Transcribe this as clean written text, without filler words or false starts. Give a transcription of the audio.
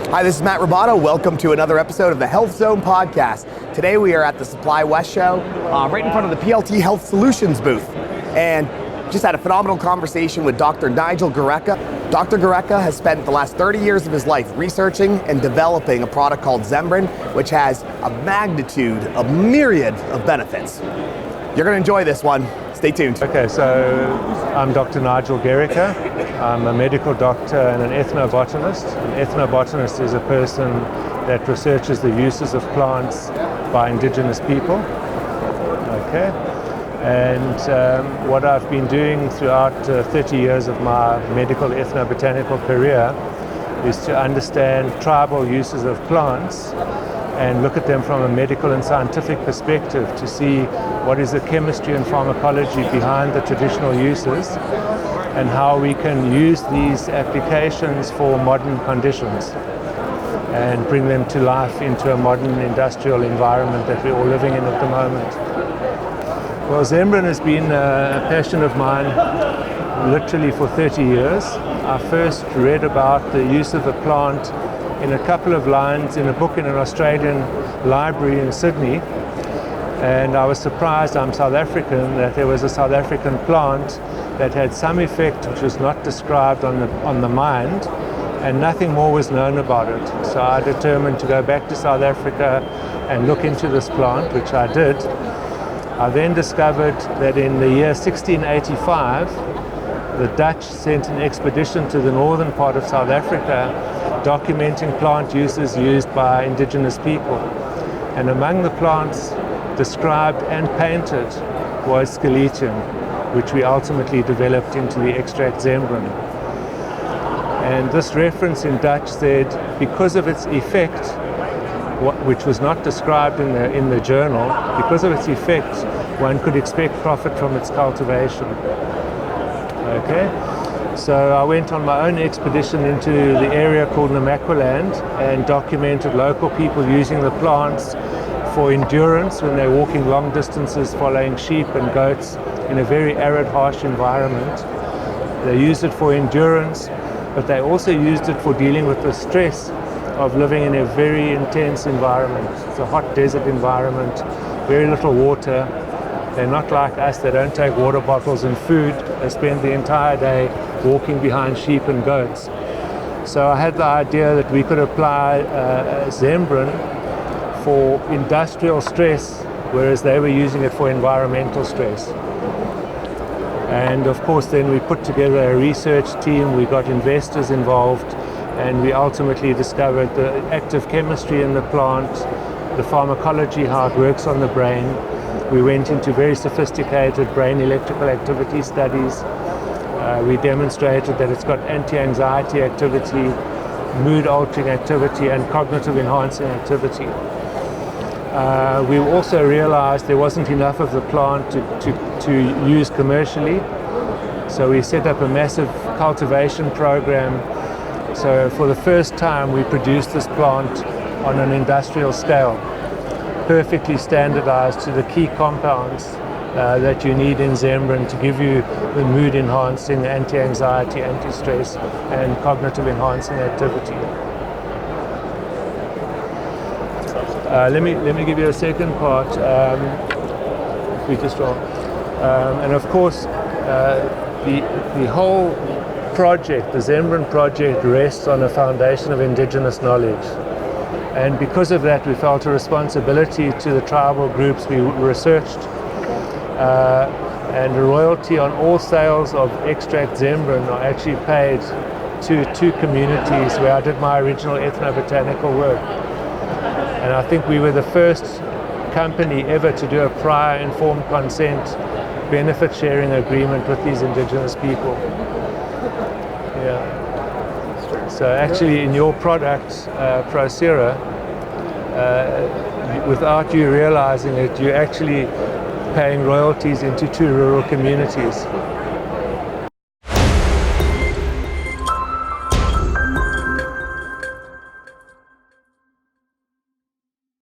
Hi, this is Matt Roboto. Welcome to another episode of the Health Zone podcast. Today we are at the Supply West show, right in front of the PLT Health Solutions booth. And just had a phenomenal conversation with Dr. Nigel Gericke. Dr. Gericke has spent the last 30 years of his life researching and developing a product called Zembrin, which has a myriad of benefits. You're going to enjoy this one. Stay tuned. Okay, so I'm Dr. Nigel Gericke. I'm a medical doctor and an ethnobotanist. An ethnobotanist is a person that researches the uses of plants by indigenous people. Okay, and what I've been doing throughout 30 years of my medical ethnobotanical career is to understand tribal uses of plants and look at them from a medical and scientific perspective to see what is the chemistry and pharmacology behind the traditional uses and how we can use these applications for modern conditions and bring them to life into a modern industrial environment that we're all living in at the moment. Well, Zembrin has been a passion of mine literally for 30 years. I first read about the use of the plant in a couple of lines in a book in an Australian library in Sydney, and I was surprised, I'm South African, that there was a South African plant that had some effect which was not described on the mind, and nothing more was known about it. So I determined to go back to South Africa and look into this plant, which I did. I then discovered that in the year 1685 the Dutch sent an expedition to the northern part of South Africa documenting plant uses used by indigenous people. And among the plants described and painted was Sceletium, which we ultimately developed into the extract Zembrin. And this reference in Dutch said, because of its effect, which was not described in the journal, because of its effect, one could expect profit from its cultivation. Okay? So I went on my own expedition into the area called Namaqualand and documented local people using the plants for endurance when they're walking long distances following sheep and goats in a very arid, harsh environment. They used it for endurance, but they also used it for dealing with the stress of living in a very intense environment. It's a hot desert environment, very little water. They're not like us, they don't take water bottles and food. They spend the entire day walking behind sheep and goats. So I had the idea that we could apply Zembrin for industrial stress, whereas they were using it for environmental stress. And of course then we put together a research team, we got investors involved, and we ultimately discovered the active chemistry in the plant, the pharmacology, how it works on the brain. We went into very sophisticated brain electrical activity studies. We demonstrated that it's got anti-anxiety activity, mood-altering activity, and cognitive-enhancing activity. We also realized there wasn't enough of the plant to use commercially, so we set up a massive cultivation program. So for the first time, we produced this plant on an industrial scale, perfectly standardized to the key compounds that you need in Zembrin to give you the mood-enhancing, anti-anxiety, anti-stress, and cognitive-enhancing activity. Let me give you a second part. If we just roll. And of course, the whole project, the Zembrin project, rests on a foundation of indigenous knowledge. And because of that, we felt a responsibility to the tribal groups we researched, and a royalty on all sales of extract Zembrin are actually paid to two communities where I did my original ethnobotanical work. And I think we were the first company ever to do a prior informed consent benefit sharing agreement with these indigenous people. Yeah. So actually in your product, Procera, without you realizing it, you're actually paying royalties into two rural communities.